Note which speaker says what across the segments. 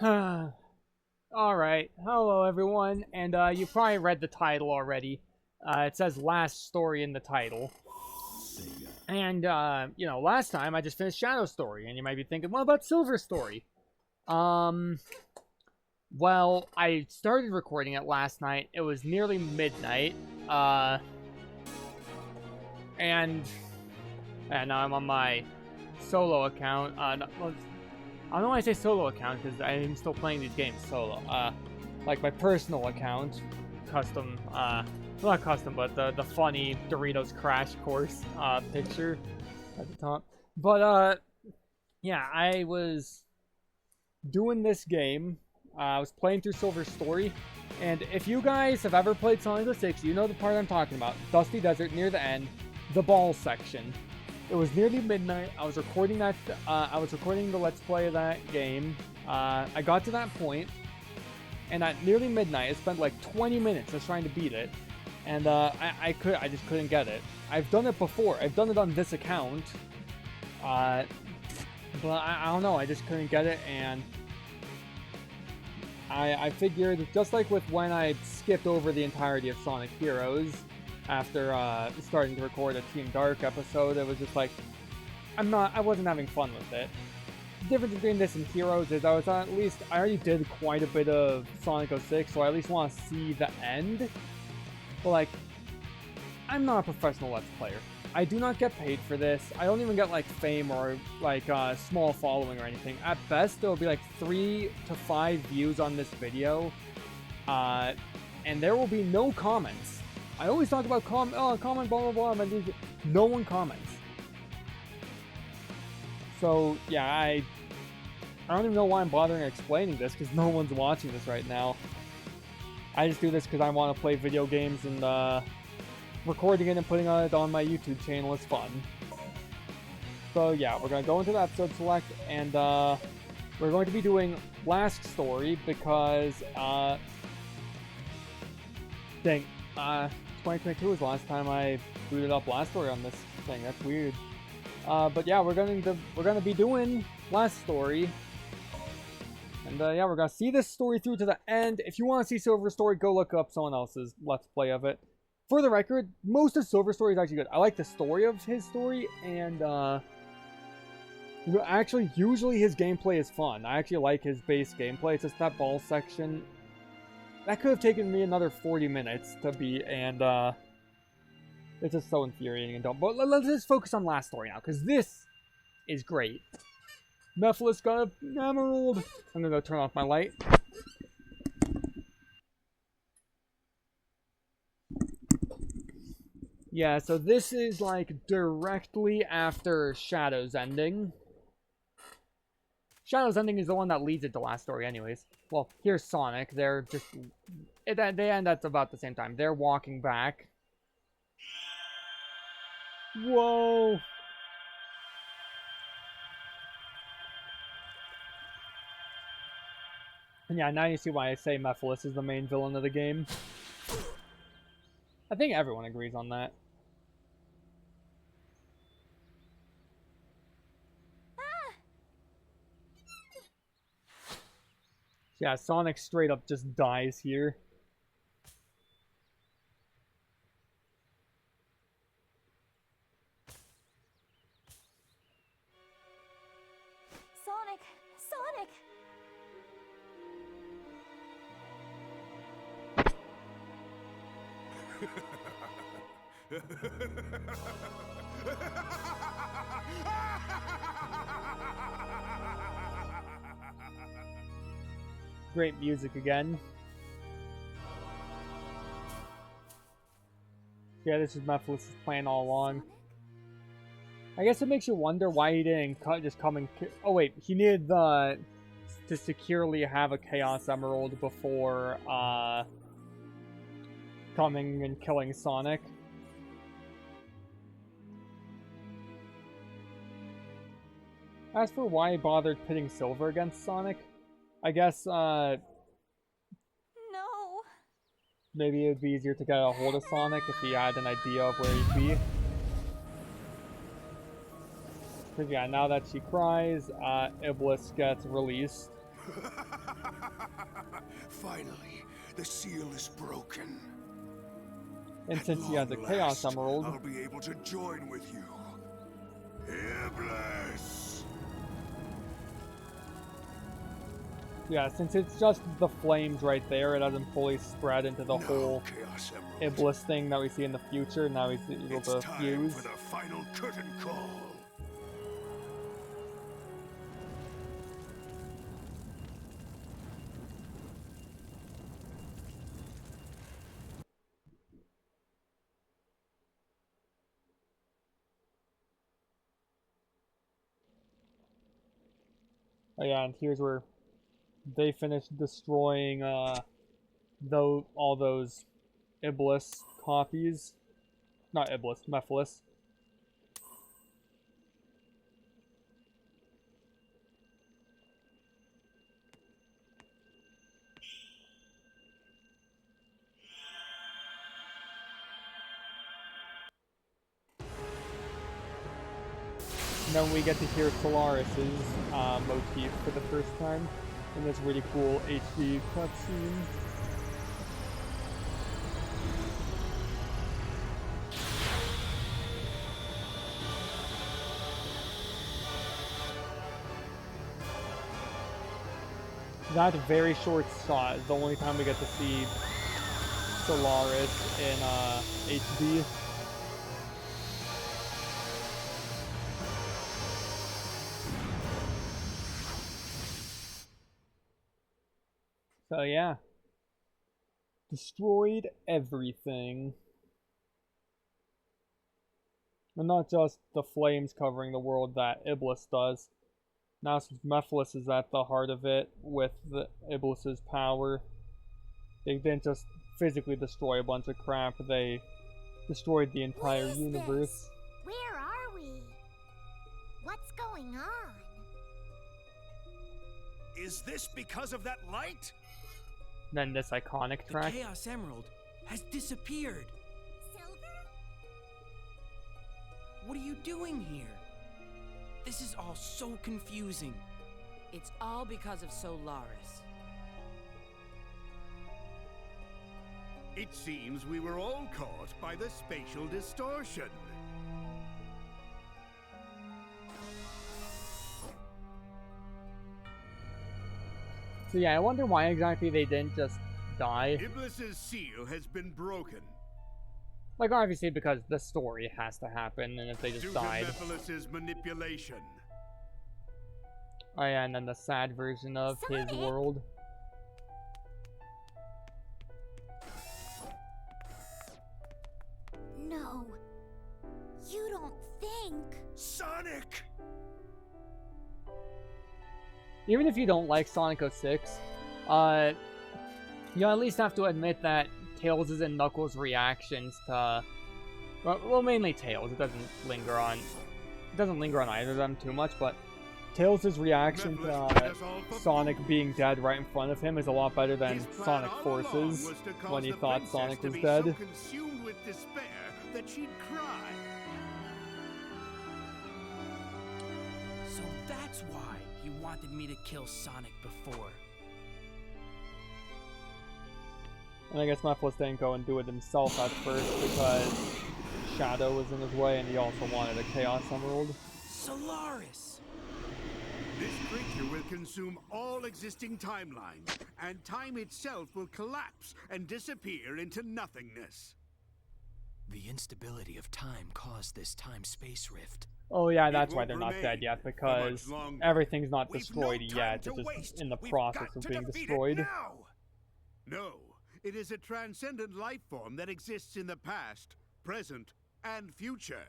Speaker 1: Alright, hello everyone, and you probably read the title already. It says last story in the title. And, last time I just finished Shadow Story, and you might be thinking, what about Silver Story? Well, I started recording it last night. It was nearly midnight, and now I'm on my solo account. I don't know why I say solo account, because I'm still playing these games solo. Like my personal account, custom, not custom, but the funny Doritos Crash Course, picture at the top. But, yeah, I was doing this game. I was playing through Silver Story, and if you guys have ever played Sonic 06, you know the part I'm talking about. Dusty Desert, near the end, the ball section. It was nearly midnight. I was recording that. I was recording the Let's Play of that game. I got to that point, and at nearly midnight, I spent like 20 minutes just trying to beat it, and I just couldn't get it. I've done it before. I've done it on this account, but I don't know. I just couldn't get it, and I figured, just like with when I skipped over the entirety of Sonic Heroes. After starting to record a Team Dark episode, it was just like, I wasn't having fun with it. The difference between this and Heroes is I already did quite a bit of Sonic 06, so I at least want to see the end. But like, I'm not a professional Let's Player. I do not get paid for this. I don't even get like fame or like small following or anything. At best, there will be like 3 to 5 views on this video, and there will be no comments. I always talk about comment, blah, blah, blah, and no one comments. So, yeah, I don't even know why I'm bothering explaining this, because no one's watching this right now. I just do this because I want to play video games, and recording it and putting it on my YouTube channel is fun. So, yeah, we're going to go into the episode select, and we're going to be doing Last Story, because, 2022 was the last time I booted up Last Story on this thing. That's weird. But yeah, we're gonna be doing Last Story, and yeah, we're gonna see this story through to the end. If you want to see Silver Story, go look up someone else's Let's Play of it. For the record, most of Silver Story is actually good. I like the story of his story, and actually, usually his gameplay is fun. I actually like his base gameplay. It's just that ball section. That could have taken me another 40 minutes to beat, and it's just so infuriating and dumb. But let's just focus on Last Story now, because this is great. Mephiles got an emerald. I'm gonna go turn off my light. Yeah, so this is like directly after Shadow's ending. Shadow's ending is the one that leads it to Last Story anyways. Well, here's Sonic. They're just... They end at about the same time. They're walking back. Whoa! And yeah, now you see why I say Mephiles is the main villain of the game. I think everyone agrees on that. Yeah, Sonic straight up just dies here.
Speaker 2: Sonic! Sonic!
Speaker 1: Great music again. Yeah, this is Mephiles' plan all along. I guess it makes you wonder why he didn't just come and... Oh wait, he needed to securely have a Chaos Emerald before coming and killing Sonic. As for why he bothered pitting Silver against Sonic, I guess,
Speaker 2: No.
Speaker 1: maybe it would be easier to get a hold of Sonic if he had an idea of where he'd be. Because yeah, now that she cries, Iblis gets released.
Speaker 2: Finally, the seal is broken.
Speaker 1: And
Speaker 2: At
Speaker 1: since he has a
Speaker 2: long
Speaker 1: Chaos
Speaker 2: last,
Speaker 1: Emerald,
Speaker 2: I'll be able to join with you. Iblis!
Speaker 1: yeah, since it's just the flames right there, it doesn't fully spread into the whole
Speaker 2: Chaos Emerald.
Speaker 1: Iblis thing that we see in the future. Now he's able
Speaker 2: It's
Speaker 1: to
Speaker 2: time
Speaker 1: fuse.
Speaker 2: for the final curtain call.
Speaker 1: Oh yeah, and here's where they finish destroying all those Iblis copies. Not Iblis, Mephiles. And then we get to hear Solaris's motif for the first time in this really cool HD cutscene. That very short shot is the only time we get to see Solaris in HD. So yeah. Destroyed everything. And not just the flames covering the world that Iblis does. Now since Mephiles is at the heart of it with the Iblis's power, they didn't just physically destroy a bunch of crap, they destroyed the entire universe.
Speaker 3: This? Where are we? What's going on?
Speaker 2: Is this because of that light?
Speaker 1: Then this iconic track.
Speaker 4: The Chaos Emerald has disappeared.
Speaker 3: Silver?
Speaker 4: What are you doing here? This is all so confusing.
Speaker 5: It's all because of Solaris.
Speaker 2: It seems we were all caught by the spatial distortion.
Speaker 1: So yeah, I wonder why exactly they didn't just die.
Speaker 2: Iblis's seal has been broken.
Speaker 1: Like, obviously because the story has to happen, and if they just died.
Speaker 2: Due to Mephiles' manipulation.
Speaker 1: Oh yeah, and then the sad version of his world.
Speaker 3: No. You don't think...
Speaker 2: Sonic!
Speaker 1: Even if you don't like Sonic 06, you at least have to admit that Tails' and Knuckles' reactions to, well, mainly Tails. It doesn't linger on either of them too much, but Tails' reaction to Sonic being dead right in front of him is a lot better than Sonic Force's when he thought Sonic was dead.
Speaker 2: So consumed with despair that she'd cry.
Speaker 4: So that's why he wanted me to kill Sonic before.
Speaker 1: And I guess Mephiles didn't go and do it himself at first because Shadow was in his way and he also wanted a Chaos Emerald.
Speaker 4: Solaris!
Speaker 2: This creature will consume all existing timelines, and time itself will collapse and disappear into nothingness.
Speaker 4: The instability of time caused this time-space rift.
Speaker 1: Oh yeah, that's why they're not dead yet, because everything's not destroyed yet, it's just in the process of being destroyed.
Speaker 2: No, it is a transcendent life form that exists in the past, present, and future.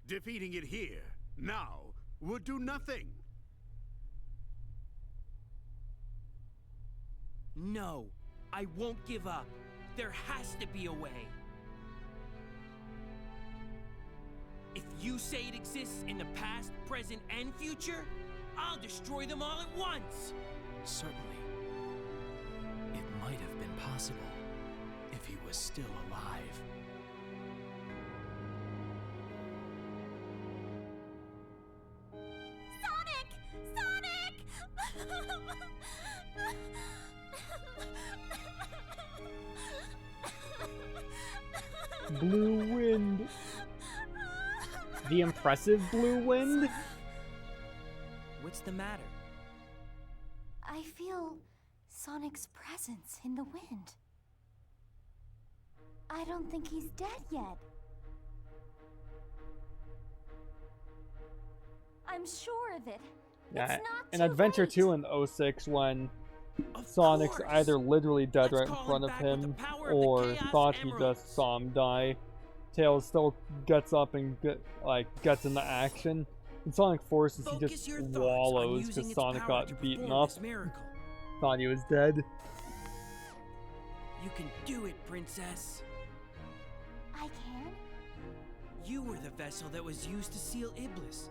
Speaker 2: Defeating it here, now, would do nothing.
Speaker 4: No, I won't give up. There has to be a way. If you say it exists in the past, present, and future, I'll destroy them all at once! Certainly. It might have been possible if he was still alive.
Speaker 3: Sonic! Sonic!
Speaker 1: Blue wind. The impressive blue wind?
Speaker 4: What's the matter?
Speaker 3: I feel Sonic's presence in the wind. I don't think he's dead yet. I'm sure of it.
Speaker 1: Yeah,
Speaker 3: It's not
Speaker 1: in
Speaker 3: too
Speaker 1: Adventure
Speaker 3: late.
Speaker 1: 2 in 06 when
Speaker 4: Of
Speaker 1: Sonic's
Speaker 4: course.
Speaker 1: either literally dead
Speaker 4: Let's
Speaker 1: right in
Speaker 4: call
Speaker 1: front
Speaker 4: him
Speaker 1: of
Speaker 4: back with the
Speaker 1: him
Speaker 4: power of the
Speaker 1: or
Speaker 4: Chaos
Speaker 1: thought he
Speaker 4: Emeralds.
Speaker 1: just saw him die, Tails still gets up and gets into action. In Sonic Forces, he
Speaker 4: Focus
Speaker 1: just
Speaker 4: your thoughts on
Speaker 1: wallows
Speaker 4: using
Speaker 1: because
Speaker 4: its
Speaker 1: Sonic
Speaker 4: power
Speaker 1: got
Speaker 4: to
Speaker 1: beaten
Speaker 4: perform
Speaker 1: up.
Speaker 4: this miracle.
Speaker 1: Thought he was dead.
Speaker 4: You can do it, Princess.
Speaker 3: I can?
Speaker 4: You were the vessel that was used to seal Iblis.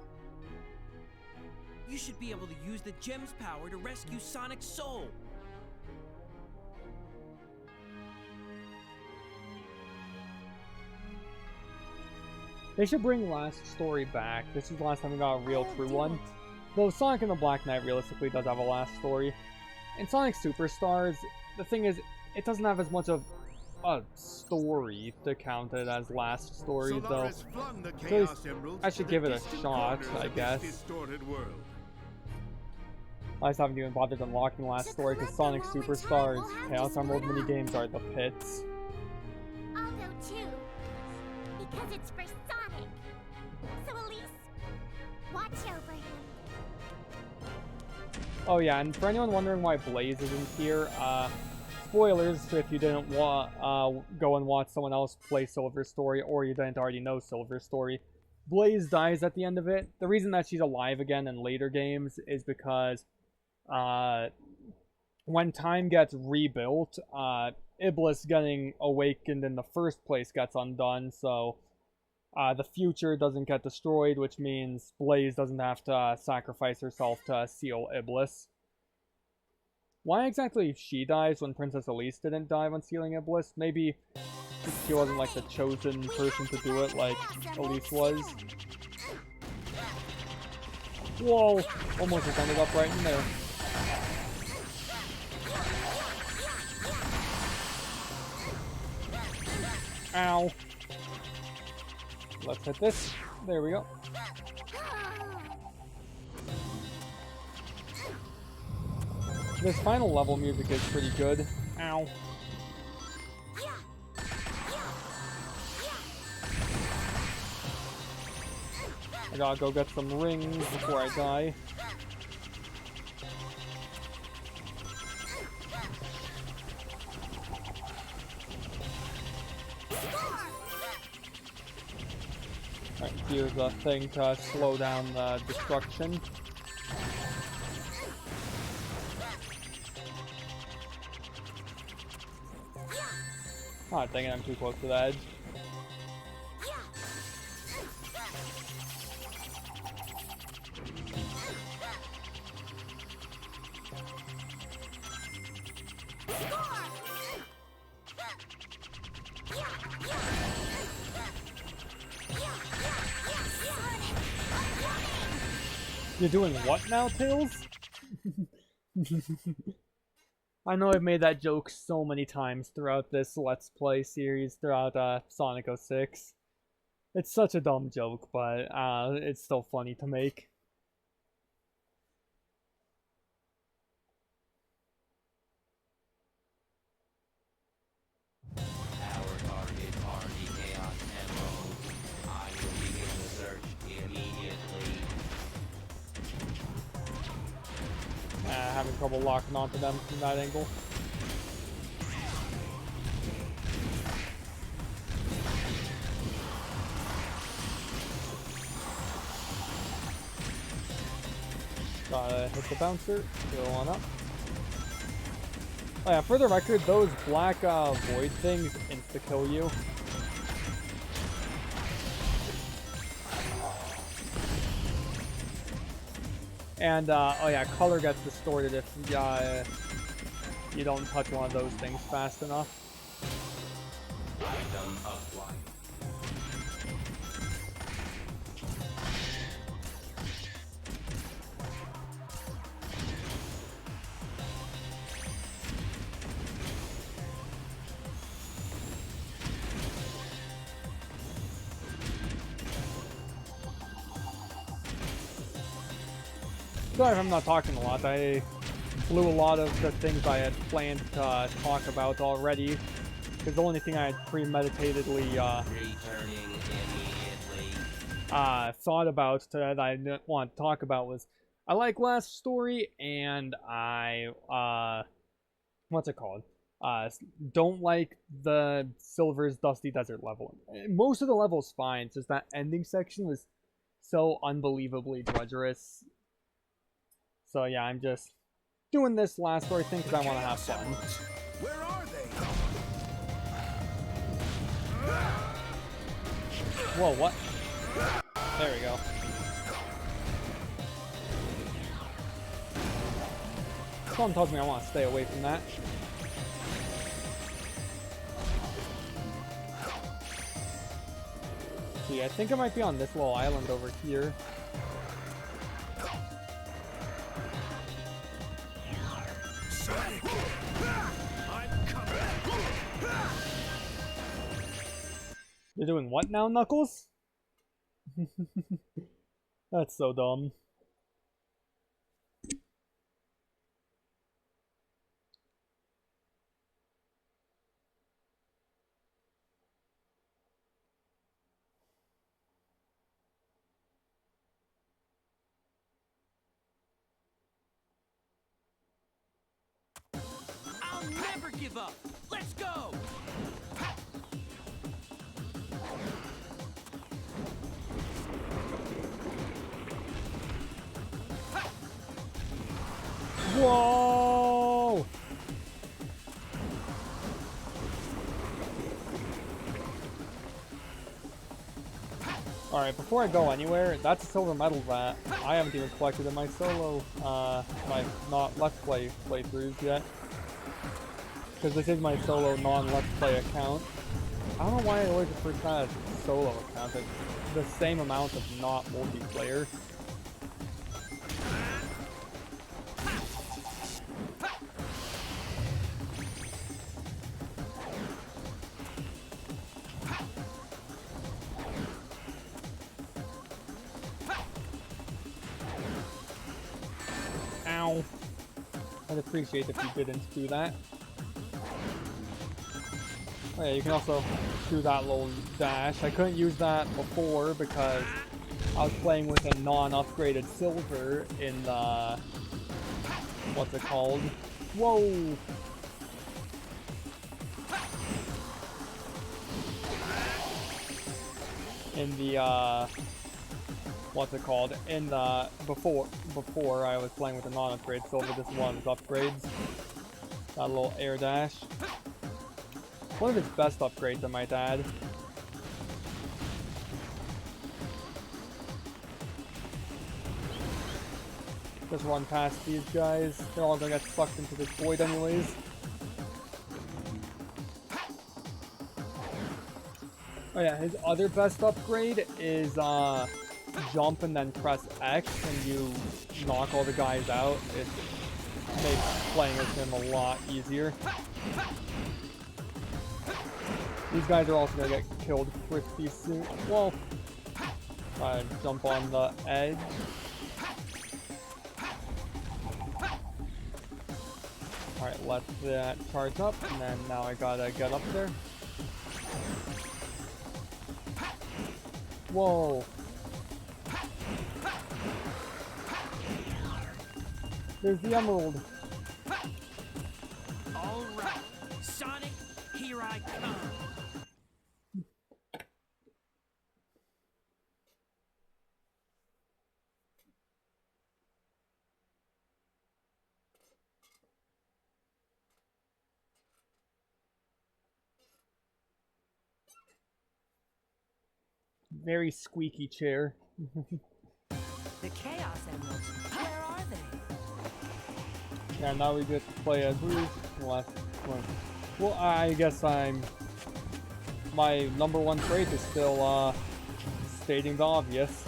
Speaker 4: You should be able to use the gem's power to rescue Sonic's soul.
Speaker 1: They should bring Last Story back. This is the last time we got a real
Speaker 3: I'll
Speaker 1: true
Speaker 3: do
Speaker 1: one.
Speaker 3: it.
Speaker 1: Though Sonic and the Black Knight realistically does have a last story. In Sonic Superstars, the thing is, it doesn't have as much of a story to count it as last story, though.
Speaker 2: Solaris flung the
Speaker 1: So
Speaker 2: Chaos Emeralds
Speaker 1: I should
Speaker 2: to
Speaker 1: give
Speaker 2: the
Speaker 1: it a
Speaker 2: distant
Speaker 1: shot,
Speaker 2: corners
Speaker 1: I
Speaker 2: of this
Speaker 1: guess.
Speaker 2: distorted world.
Speaker 1: I just haven't even bothered unlocking Last
Speaker 3: To
Speaker 1: Story because
Speaker 3: collect
Speaker 1: Sonic
Speaker 3: them all in time,
Speaker 1: Superstars,
Speaker 3: we'll have to
Speaker 1: Chaos Emerald
Speaker 3: split up.
Speaker 1: minigames are the pits.
Speaker 3: I'll go too. Because it's for Sonic. So Elise, watch over him.
Speaker 1: Oh yeah, and for anyone wondering why Blaze isn't here, spoilers if you didn't go and watch someone else play Silver Story or you didn't already know Silver Story. Blaze dies at the end of it. The reason that she's alive again in later games is because when time gets rebuilt, Iblis getting awakened in the first place gets undone, so the future doesn't get destroyed, which means Blaze doesn't have to sacrifice herself to seal Iblis. Why exactly she dies when Princess Elise didn't die when sealing Iblis? Maybe she wasn't like the chosen person to do it like Elise was. Whoa! Almost just ended up right in there. Ow. Let's hit this. There we go. This final level music is pretty good. Ow. I gotta go get some rings before I die. Alright, here's a thing to slow down the destruction. Ah, dang it, I'm too close to the edge. You're doing what now, Tails? I know I've made that joke so many times throughout this Let's Play series, throughout Sonic 06. It's such a dumb joke, but it's still funny to make.
Speaker 6: Our target are the Chaos Emeralds. I will begin the search immediately.
Speaker 1: Having trouble locking onto them from that angle. Gotta hit the bouncer, go on up. Oh yeah, for the record, those black void things insta-kill you. And, oh yeah, color gets distorted if you don't touch one of those things fast enough.
Speaker 6: Item acquired.
Speaker 1: sorry if I'm not talking a lot. I blew a lot of the things I had planned to talk about already. Because the only thing I had premeditatedly
Speaker 6: Returning immediately.
Speaker 1: thought about that I didn't want to talk about was I like Last Story, and I what's it called? Don't like the Silver's Dusty Desert level. Most of the level's fine, it's just that ending section was so unbelievably drudgerous. So yeah, I'm just doing this Last Story thing because I want to have fun.
Speaker 2: Where are they?
Speaker 1: Whoa, what? There we go. Someone tells me I want to stay away from that. See, I think I might be on this little island over here.
Speaker 2: Sonic! I'm coming!
Speaker 1: You're doing what now, Knuckles? That's so dumb.
Speaker 4: I'll never give up. Let's go.
Speaker 1: Whoa! Alright, before I go anywhere, that's a silver medal that I haven't even collected in my solo, my not Let's Play playthroughs yet. Because this is my solo non-Let's Play account. I don't know why I always refer to that as solo account, it's the same amount of not multiplayer. Ow. I'd appreciate if you didn't do that. Oh yeah, you can also do that little dash. I couldn't use that before because I was playing with a non-upgraded silver in the... what's it called? Whoa! In the, what's it called? In the... Before I was playing with a non-upgrade silver, this one's upgrades. That little air dash. One of its best upgrades, I might add. Just run past these guys. They're all gonna get sucked into this void anyways. Oh yeah, his other best upgrade is jump and then press X and you knock all the guys out. It makes playing with him a lot easier. These guys are also gonna get killed pretty soon. Well, jump on the edge. Alright, let that charge up, and then now I gotta get up there. Whoa! There's the emerald.
Speaker 4: All right, Sonic, here I come.
Speaker 1: Very squeaky chair.
Speaker 5: The Chaos Emeralds, where are they?
Speaker 1: Yeah, now we get to play as Rouge. Well, I guess my number one trait is still, stating the obvious.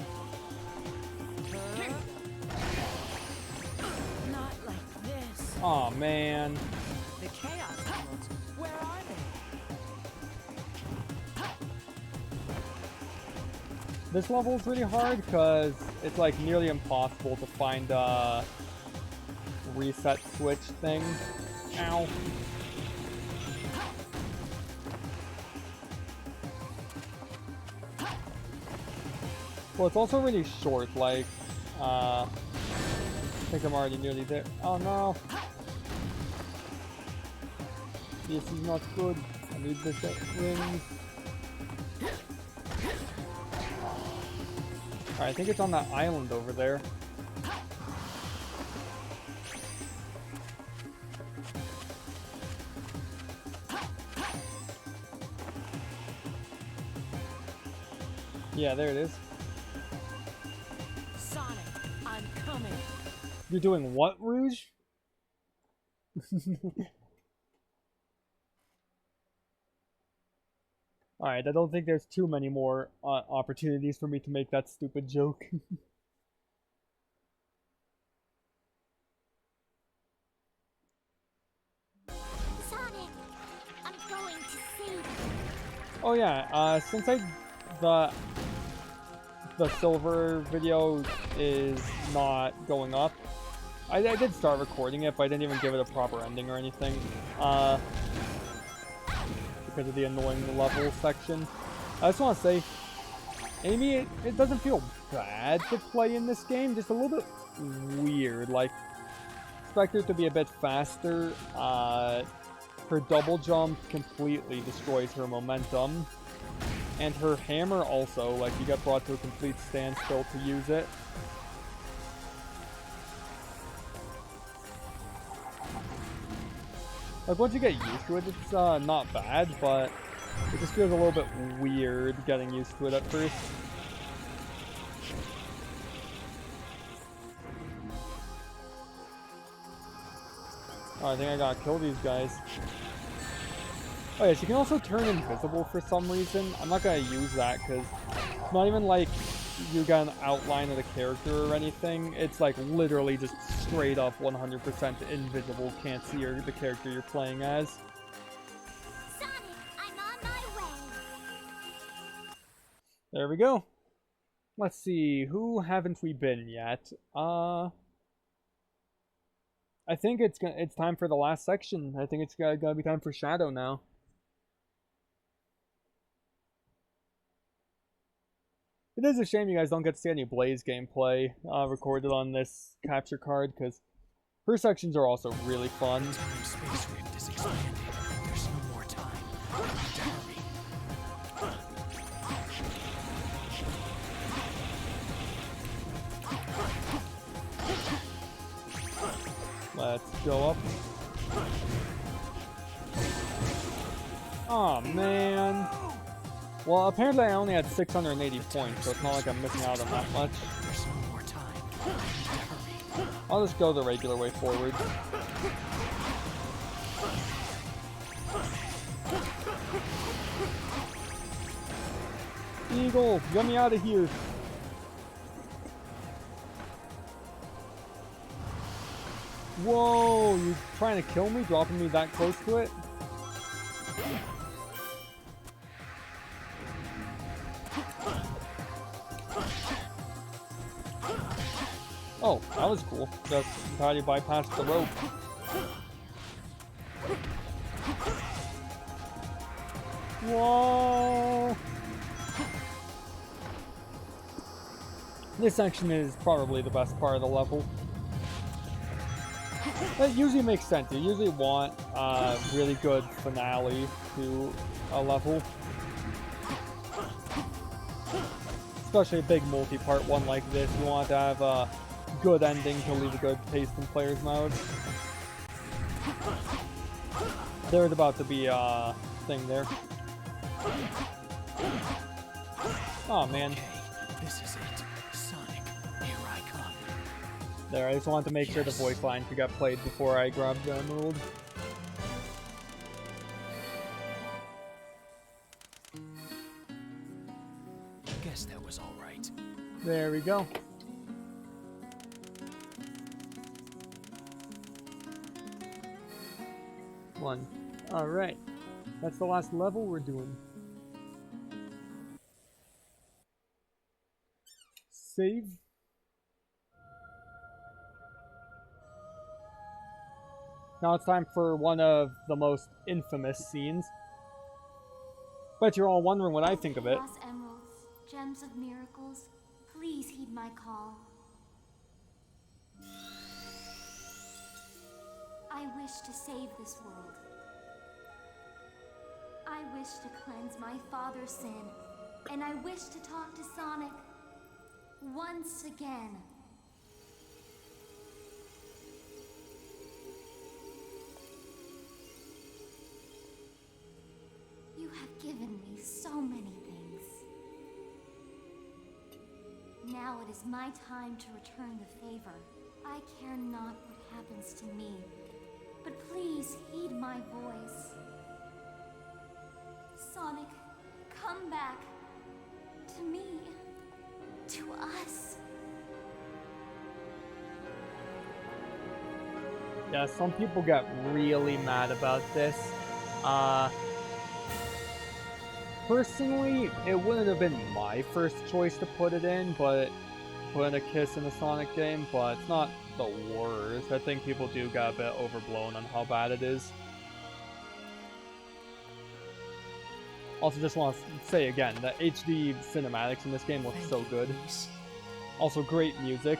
Speaker 5: Not like this.
Speaker 1: Aw, man.
Speaker 5: The Chaos Emeralds, where are they?
Speaker 1: This level is really hard because it's like nearly impossible to find a reset switch thing. Ow. Well, it's also really short, like, I think I'm already nearly there. Oh no! This is not good. I need the ring. Alright, I think it's on that island over there. Yeah, there it is.
Speaker 5: Sonic, I'm coming.
Speaker 1: You're doing what, Rouge? Alright, I don't think there's too many more opportunities for me to make that stupid joke.
Speaker 3: Sonic, I'm going to save you.
Speaker 1: Oh yeah, since the silver video is not going up, I did start recording it, but I didn't even give it a proper ending or anything, because of the annoying level section. I just want to say, Amy, it doesn't feel bad to play in this game, just a little bit weird. Like, expect her to be a bit faster. Her double jump completely destroys her momentum. And her hammer also, like, you get brought to a complete standstill to use it. Like, once you get used to it, it's not bad, but it just feels a little bit weird getting used to it at first. Oh, I think I gotta kill these guys. Oh yeah, she can also turn invisible for some reason. I'm not gonna use that because it's not even like you get an outline of the character or anything. It's like literally just straight up 100% invisible. Can't see the character you're playing as.
Speaker 3: Sonic, I'm on my way.
Speaker 1: There we go. Let's see, who haven't we been yet? I think it's time for the last section. I think it's gotta be time for Shadow now. It is a shame you guys don't get to see any Blaze gameplay recorded on this capture card, because her sections are also really fun.
Speaker 4: Space rift is expanding. There's no more time. I need to hurry.
Speaker 1: Let's go up. Aw, man. Well, apparently I only had 680 points, so it's not like I'm missing out on that much.
Speaker 4: There's no more time. I need to hurry.
Speaker 1: I'll just go the regular way forward. Eagle, get me out of here. Whoa, you trying to kill me, dropping me that close to it? Oh, that was cool. Just how you bypass the rope. Whoa! This section is probably the best part of the level. That usually makes sense. You usually want a really good finale to a level. Especially a big multi-part one like this. You want to have a good ending to leave a good taste in players' mouths. There's about to be a thing there. Oh man.
Speaker 4: Okay, this is it. Sonic, here I come.
Speaker 1: There, I just wanted to make sure the voice line could get played before I grabbed the emerald.
Speaker 4: Guess that was all right.
Speaker 1: There we go. One. Alright. That's the last level we're doing. Save. Now it's time for one of the most infamous scenes. Bet you're all wondering what I think of it.
Speaker 3: Lost emeralds, gems of miracles, please heed my call. I wish to save this world. I wish to cleanse my father's sin, and I wish to talk to Sonic once again. You have given me so many things. Now it is my time to return the favor. I care not what happens to me, but please heed my voice. Sonic, come back. To me. To us.
Speaker 1: Yeah, some people get really mad about this. Personally, it wouldn't have been my first choice to put it in, but putting a kiss in a Sonic game, but it's not the worst. I think people do get a bit overblown on how bad it is. Also, just want to say again, the HD cinematics in this game look so good. Also, great music.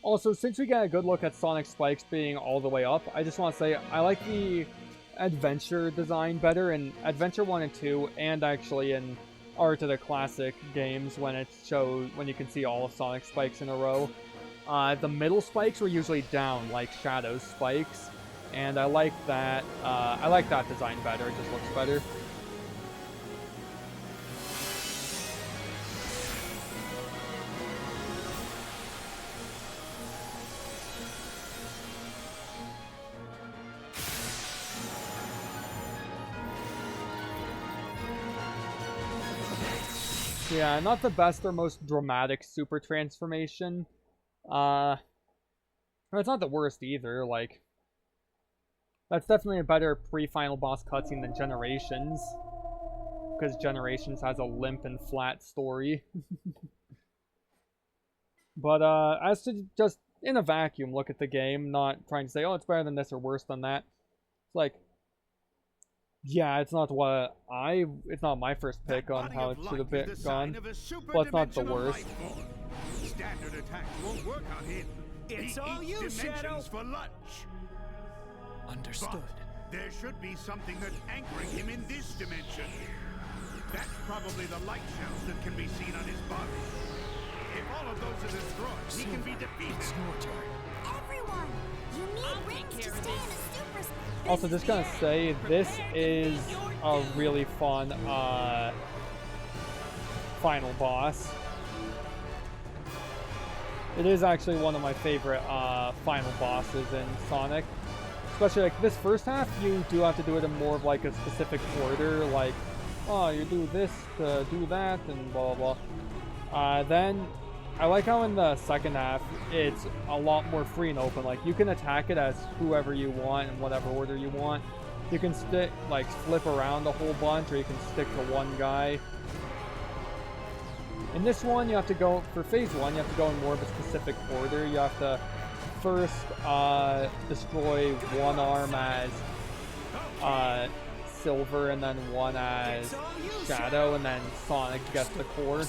Speaker 1: Also, since we get a good look at Sonic Spikes being all the way up, I just want to say I like the adventure design better in Adventure 1 and 2, and actually in Art of the Classic games when it shows when you can see all of Sonic Spikes in a row. The middle spikes were usually down, like Shadow's spikes, and I like that. I like that design better. It just looks better. Yeah, not the best or most dramatic super transformation. It's not the worst either, like... That's definitely a better pre-final boss cutscene than Generations. Because Generations has a limp and flat story. But, as to just, in a vacuum, look at the game, not trying to say, oh, it's better than this or worse than that. It's like... Yeah, it's not it's not my first pick on how it should have been gone, but it's not the worst.
Speaker 2: Standard attacks won't work on him.
Speaker 4: It's all you, Shadow.
Speaker 2: For lunch.
Speaker 4: Understood.
Speaker 2: But there should be something that's anchoring him in this dimension. That's probably the light shells that can be seen on his body. If all of those are destroyed, he can be defeated.
Speaker 4: It's your turn.
Speaker 3: Everyone, you need rings to stay in a super.
Speaker 1: Also, just gonna say, this is a really fun, final boss. It is actually one of my favorite, final bosses in Sonic. Especially, like, this first half, you do have to do it in more of, like, a specific order, like, oh, you do this to do that, and blah, blah, blah. Then, I like how in the second half, it's a lot more free and open. Like, you can attack it as whoever you want in whatever order you want. You can stick, like, flip around a whole bunch, or you can stick to one guy. In this one, you have to go, for phase 1, you have to go in more of a specific order. You have to first destroy one arm as Silver, and then one as Shadow, and then Sonic gets the core.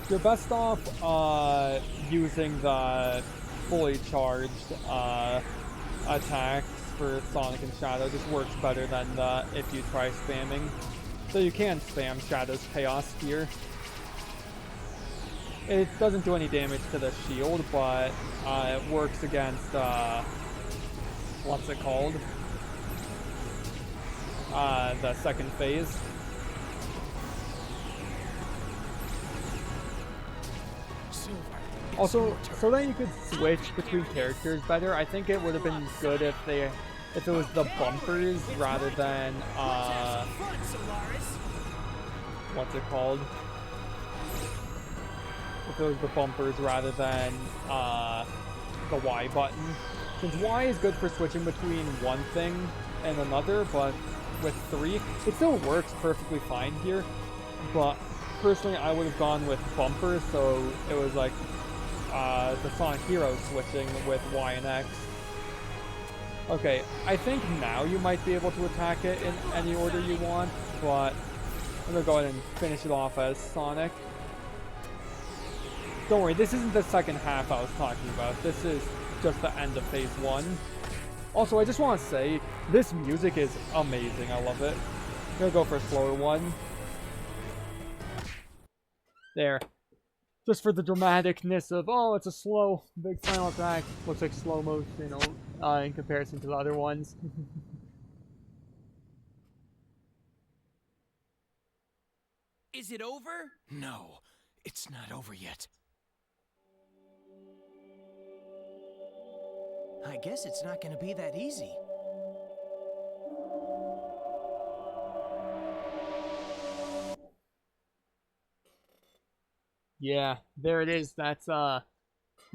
Speaker 1: You're best off using the fully charged attacks for Sonic and Shadow. Just works better than if you try spamming. So you can spam Shadow's Chaos Spear. It doesn't do any damage to the shield, but it works against, what's it called? The second phase. Also, so that you could switch between characters better, I think it would have been good if it was the bumpers rather than what's it called? if it was the bumpers rather than the Y button. Since Y is good for switching between one thing and another, but with 3, it still works perfectly fine here. But personally, I would have gone with bumpers, so it was like the Sonic Heroes switching with Y and X. Okay, I think now you might be able to attack it in any order you want, but I'm gonna go ahead and finish it off as Sonic. Don't worry, this isn't the second half I was talking about. This is just the end of Phase 1. Also, I just want to say, this music is amazing. I love it. I'm gonna go for a slower one. There. Just for the dramaticness of, oh, it's a slow, big final attack. Looks like slow motion, you know, in comparison to the other ones.
Speaker 4: Is it over? No, it's not over yet. I guess it's not gonna be that easy.
Speaker 1: Yeah, there it is. That's, now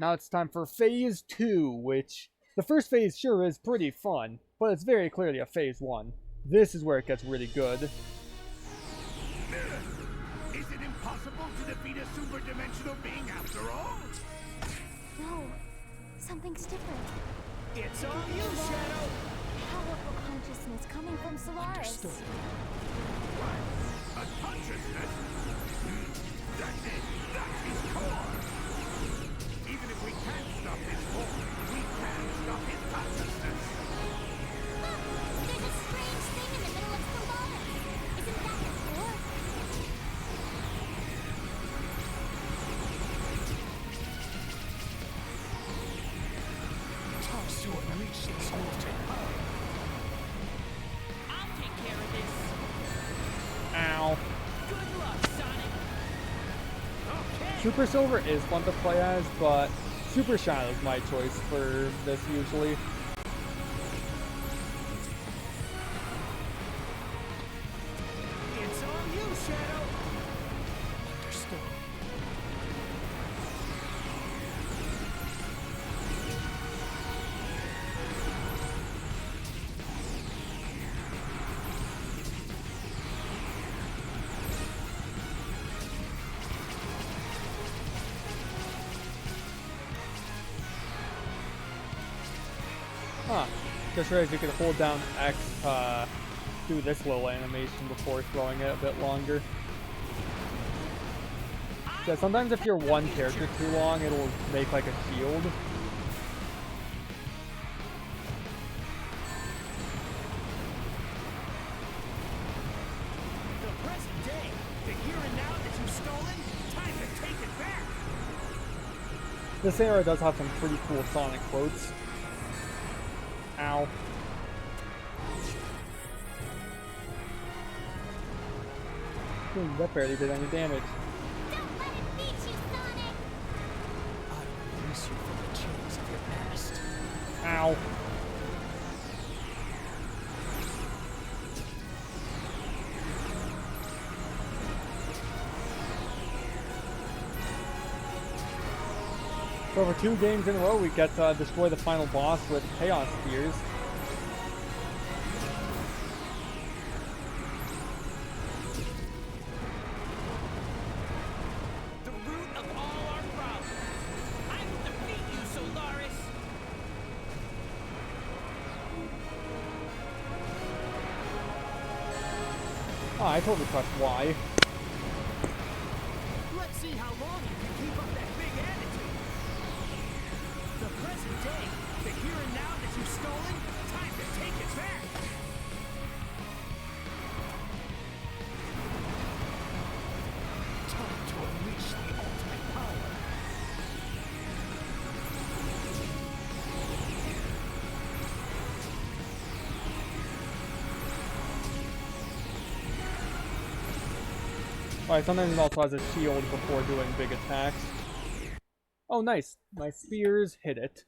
Speaker 1: it's time for Phase 2, which, the first phase sure is pretty fun, but it's very clearly a Phase 1. This is where it gets really good.
Speaker 2: Is it impossible to defeat a super-dimensional being after all?
Speaker 3: No, something's different.
Speaker 4: It's all you, Shadow!
Speaker 3: Powerful consciousness coming from Solaris.
Speaker 4: Understood.
Speaker 2: What? A consciousness? That's it! That's his core! Even if we can't stop his core, we can stop his consciousness!
Speaker 3: Look! There's a strange thing in the middle of Solaris. Isn't that the core?
Speaker 4: Time to unleash this ultimate power. I'll take care of this.
Speaker 1: Ow.
Speaker 4: Good luck, Sonic. Okay.
Speaker 1: Super Silver is fun to play as, but Super Shadow is my choice for this usually.
Speaker 4: It's all you, Shadow. Understood.
Speaker 1: Huh. Just realized you could hold down X, do this little animation before throwing it a bit longer. Yeah, sometimes if you're one character too long, it'll make like a shield.
Speaker 4: The present day, the here and now that you've stolen, time to take it back.
Speaker 1: This era does have some pretty cool Sonic quotes. Ow. That barely did any damage.
Speaker 3: Don't let it beat you, Sonic!
Speaker 4: I will release you from the chains of your past.
Speaker 1: Ow. So for 2 games in a row, we get to destroy the final boss with Chaos Spears.
Speaker 4: The root of all our problems. I will defeat you, Solaris.
Speaker 1: Oh, I totally pressed Y.
Speaker 4: Let's see how long you can keep up that big attitude. The present day, the here and now that you've stolen, time to take it back. Time to unleash the ultimate power.
Speaker 1: Alright, sometimes it also has a shield before doing big attacks. Oh, nice. My spears hit it.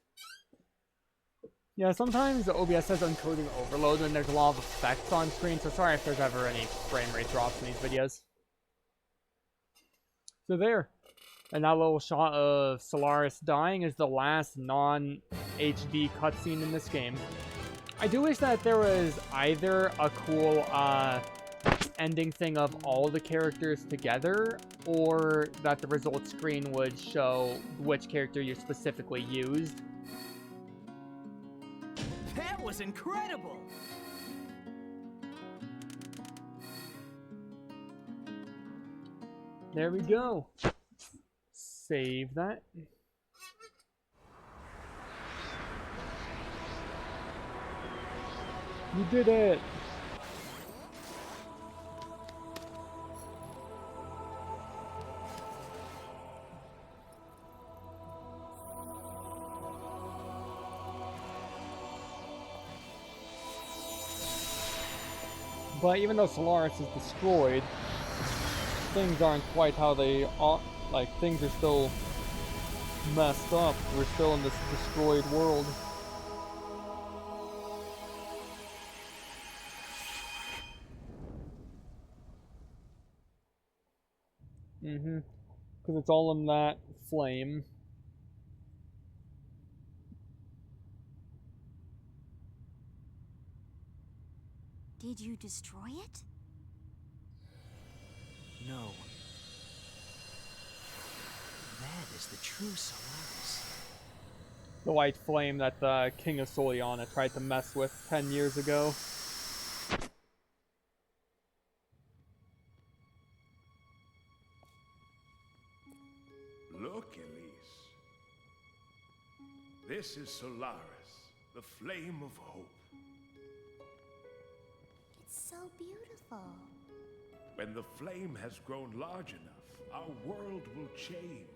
Speaker 1: Yeah, sometimes the OBS has encoding overload when there's a lot of effects on screen, so sorry if there's ever any frame rate drops in these videos. So there. And that little shot of Solaris dying is the last non-HD cutscene in this game. I do wish that there was either a cool ending thing of all the characters together, or that the results screen would show which character you specifically used.
Speaker 4: That was incredible!
Speaker 1: There we go. Save that. You did it! But even though Solaris is destroyed, things aren't quite how they ought. Like, things are still messed up. We're still in this destroyed world. Because it's all in that flame.
Speaker 3: Did you destroy it?
Speaker 4: No. That is the true Solaris.
Speaker 1: The white flame that the King of Soliana tried to mess with 10 years ago.
Speaker 2: Look, Elise. This is Solaris, the flame of hope.
Speaker 3: It's so beautiful.
Speaker 2: When the flame has grown large enough, our world will change.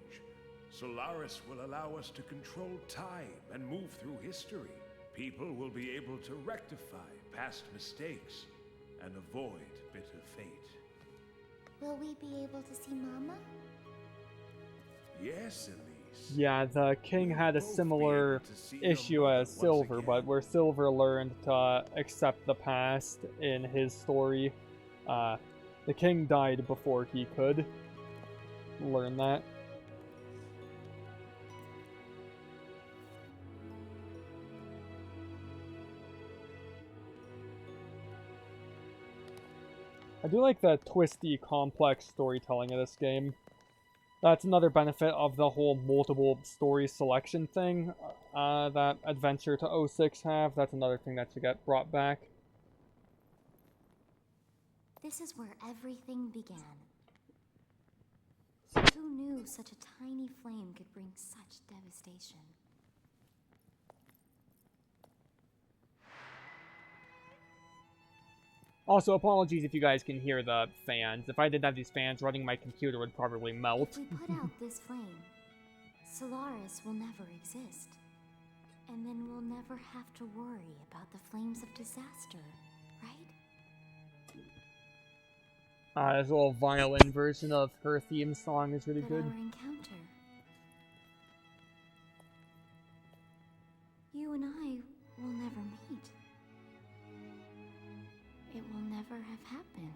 Speaker 2: Solaris will allow us to control time and move through history. People will be able to rectify past mistakes and avoid bitter fate.
Speaker 3: Will we be able to see Mama?
Speaker 2: Yes, Elise.
Speaker 1: Yeah, the king had a similar issue as Silver, but where Silver learned to accept the past in his story, the king died before he could learn that. I do like the twisty, complex storytelling of this game. That's another benefit of the whole multiple story selection thing that Adventure to 06 have. That's another thing that should get brought back.
Speaker 3: This is where everything began. Who knew such a tiny flame could bring such devastation?
Speaker 1: Also, apologies if you guys can hear the fans. If I didn't have these fans running, my computer would probably melt.
Speaker 3: If we put out this flame, Solaris will never exist. And then we'll never have to worry about the flames of disaster, right?
Speaker 1: This little violin version of her theme song is really
Speaker 3: But
Speaker 1: good.
Speaker 3: our encounter... You and I will never meet. It will never have happened.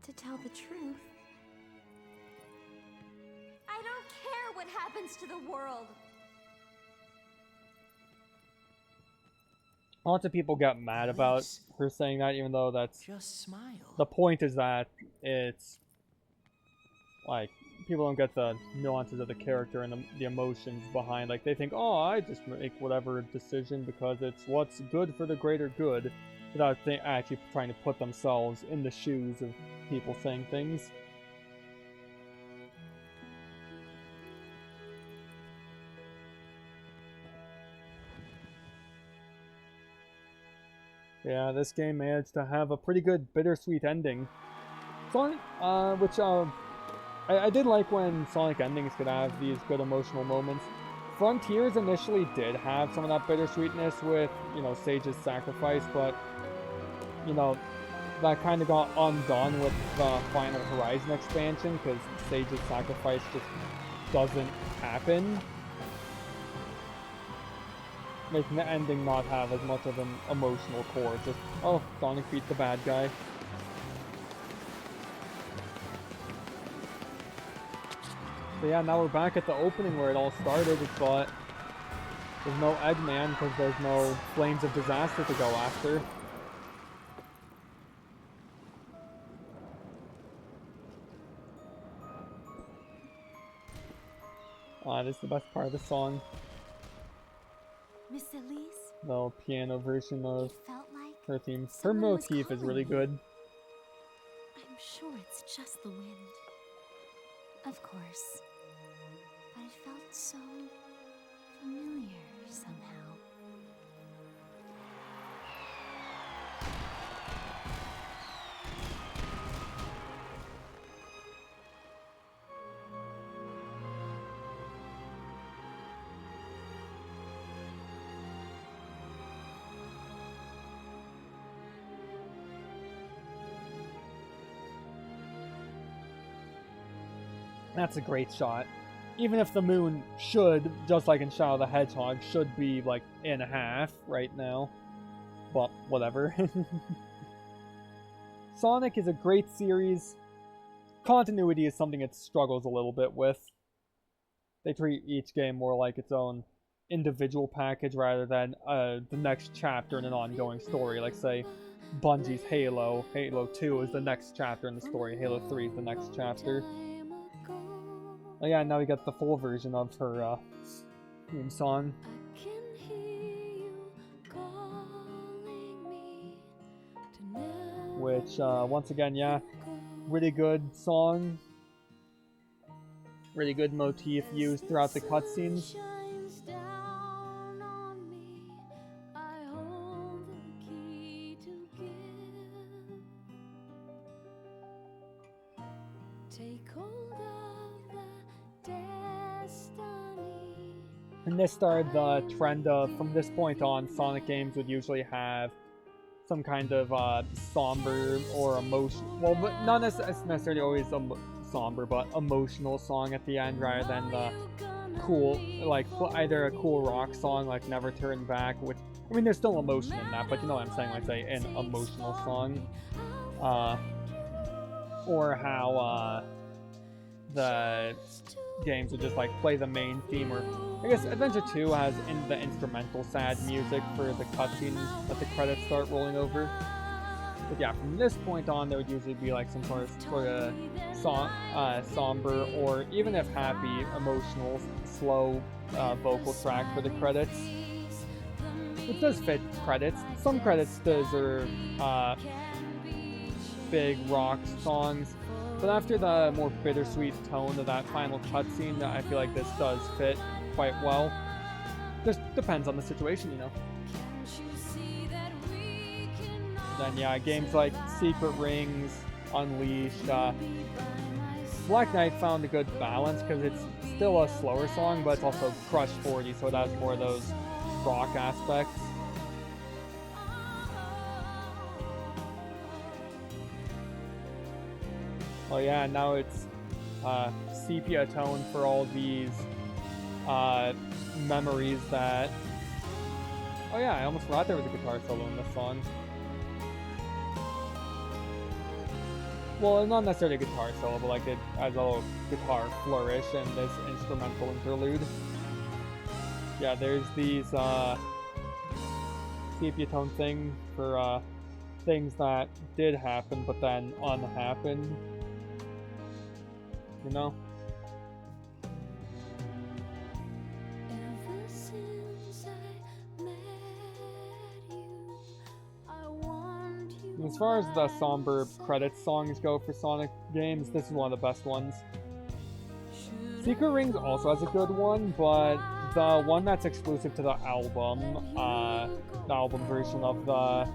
Speaker 3: To tell the truth, I don't care what happens to the world.
Speaker 1: Lots of people get mad about her saying that, even though that's...
Speaker 4: Just smile.
Speaker 1: The point is that it's... like, people don't get the nuances of the character and the emotions behind. Like, they think, oh, I just make whatever decision because it's what's good for the greater good, without actually trying to put themselves in the shoes of people saying things. Yeah, this game managed to have a pretty good bittersweet ending. Sonic, I did like when Sonic endings could have these good emotional moments. Frontiers initially did have some of that bittersweetness with, you know, Sage's sacrifice, but, you know, that kind of got undone with the Final Horizon expansion, because Sage's sacrifice just doesn't happen. making the ending not have as much of an emotional core. Just, oh, Sonic beat the bad guy. So yeah, now we're back at the opening where it all started, but there's no Eggman because there's no Flames of Disaster to go after. This is the best part of the song.
Speaker 3: Miss Elise,
Speaker 1: The piano version of
Speaker 3: it felt like
Speaker 1: her theme. Her
Speaker 3: someone was
Speaker 1: motif is
Speaker 3: calling
Speaker 1: really
Speaker 3: me.
Speaker 1: good.
Speaker 3: I'm sure it's just the wind. Of course. But it felt so familiar somehow.
Speaker 1: That's a great shot. Even if the moon should, just like in Shadow the Hedgehog, should be like in half right now. But whatever. Sonic is a great series. Continuity is something it struggles a little bit with. They treat each game more like its own individual package rather than the next chapter in an ongoing story. Like, say, Bungie's Halo. Halo 2 is the next chapter in the story. Halo 3 is the next chapter. Oh yeah, now we got the full version of her theme song. Which, once again, yeah, really good song. Really good motif used throughout the cutscenes. And this started the trend of, from this point on, Sonic games would usually have some kind of somber or emotional, well, but not necessarily always somber, but emotional song at the end rather than the cool, like either a cool rock song like Never Turn Back, which, I mean, there's still emotion in that, but you know what I'm saying, like say an emotional song. Or how the games would just like play the main theme, or I guess Adventure 2 has the instrumental sad music for the cutscenes that the credits start rolling over. But yeah, from this point on, there would usually be like some sort of somber, or even if happy, emotional, slow vocal track for the credits. It does fit credits. Some credits deserve big rock songs, but after the more bittersweet tone of that final cutscene, I feel like this does fit quite well. Just depends on the situation, you know. Then yeah, games like Secret Rings, Unleashed, Black Knight found a good balance because it's still a slower song, but it's also Crush 40, so it has more of those rock aspects. Oh yeah, now it's sepia tone for all these memories that... Oh yeah, I almost forgot there was a guitar solo in this song. Well, not necessarily a guitar solo, but like it has a little guitar flourish in this instrumental interlude. Yeah, there's these sepia tone thing for things that did happen but then unhappened. You know? As far as the somber credits songs go for Sonic games, this is one of the best ones. Secret Rings also has a good one, but the one that's exclusive to the album version of the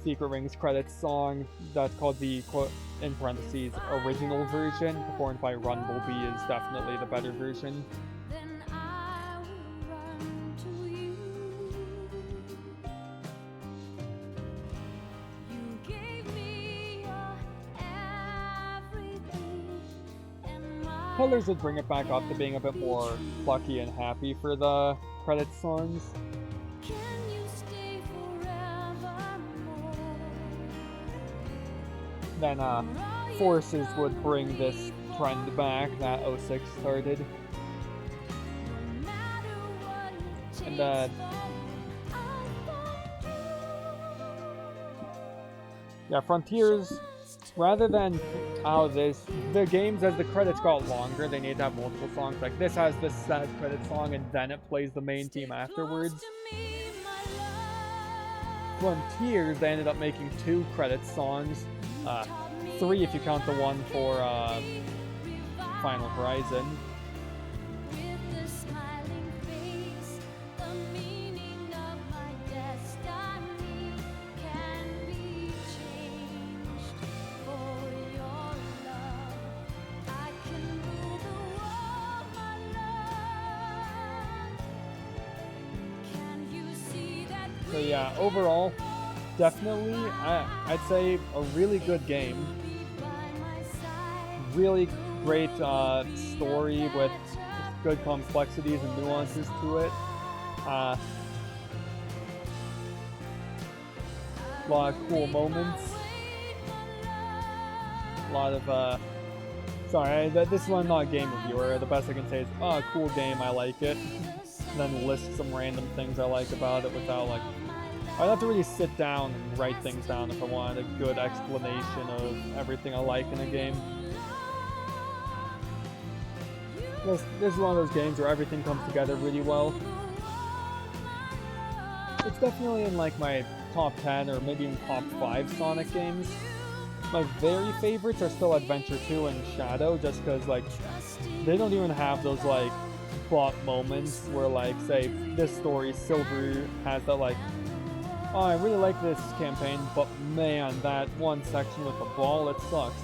Speaker 1: Secret Rings credits song, that's called the, quote, in parentheses, original version, performed by Rumblebee, is definitely the better version. Colors would bring it back up to being a bit more plucky and happy for the credit songs.
Speaker 5: Can you stay forevermore?
Speaker 1: Then Forces would bring this trend back that 06 started.
Speaker 5: No matter what it
Speaker 1: And
Speaker 5: takes,
Speaker 1: yeah, Frontiers, rather than how the games as the credits got longer, they need to have multiple songs. Like this has the sad credit song and then it plays the main theme afterwards. Frontiers, they ended up making 2 credit songs, 3 if you count the one for Final Horizon.
Speaker 5: with a smiling face, the meaning of my destiny can be changed for your love. I can rule the world, my love. Can you see that?
Speaker 1: So yeah, overall, definitely, I'd say a really good game. Really great story with good complexities and nuances to it. A lot of cool moments. A lot of sorry, this one I'm not a game reviewer. The best I can say is, oh, cool game, I like it. And then list some random things I like about it without like. I'd have to really sit down and write things down if I wanted a good explanation of everything I like in a game. This is one of those games where everything comes together really well. It's definitely in like my top 10 or maybe even top 5 Sonic games. My very favorites are still Adventure 2 and Shadow, just because like they don't even have those like plot moments where like say this story Silver has that like, oh, I really like this campaign, but man, that one section with the ball, it sucks.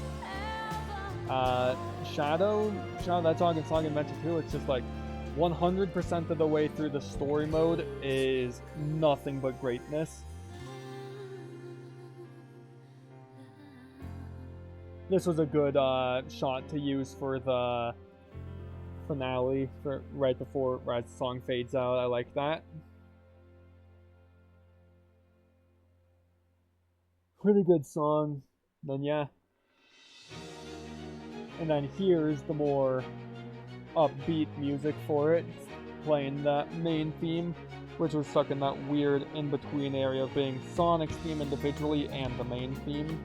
Speaker 1: Shadow, that's on Sonic Adventure 2, it's just like 100% of the way through the story mode is nothing but greatness. This was a good shot to use for the finale, for right before the song fades out. I like that. Pretty good song. Then yeah. And then here's the more upbeat music for it, playing that main theme, which was stuck in that weird in-between area of being Sonic's theme individually and the main theme.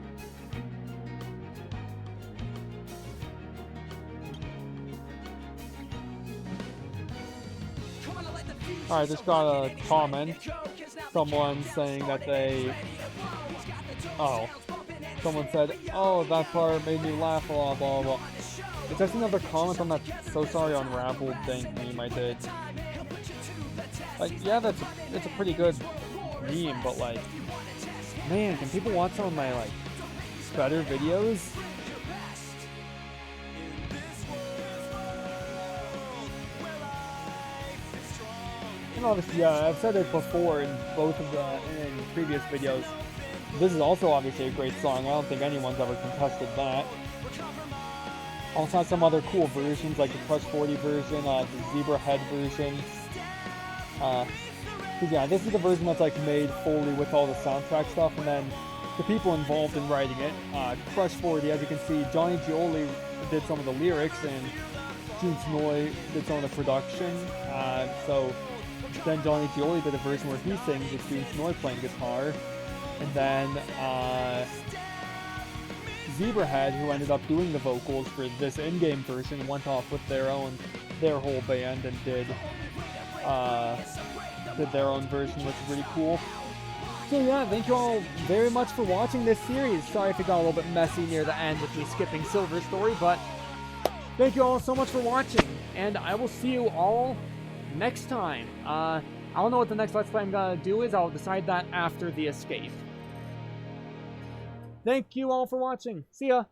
Speaker 1: Alright, just got a comment. Someone saying that they... Oh. Someone said, oh, that part made me laugh a lot, blah, blah, blah. It's just another comment on that So Sorry Unraveled thing meme I did. Like, yeah, it's a pretty good meme, but like, man, can people watch some of my, like, better videos? And obviously, yeah, I've said it before in both of in previous videos. This is also obviously a great song. I don't think anyone's ever contested that. Also has some other cool versions, like the Crush 40 version, the Zebra Head version. Cause yeah, this is the version that's like made fully with all the soundtrack stuff, and then the people involved in writing it. Crush 40, as you can see, Johnny Gioli did some of the lyrics, and Gene Snoy did some of the production. So then Johnny Gioli did a version where he sings with Gene Snoy playing guitar. And then Zebrahead, who ended up doing the vocals for this in-game version, went off with their whole band and did their own version, which is really cool. So yeah, thank you all very much for watching this series. Sorry if it got a little bit messy near the end with me skipping Silver's story, but thank you all so much for watching, and I will see you all next time. I don't know what the next Let's Play I'm gonna do is. I'll decide that after the escape. Thank you all for watching. See ya!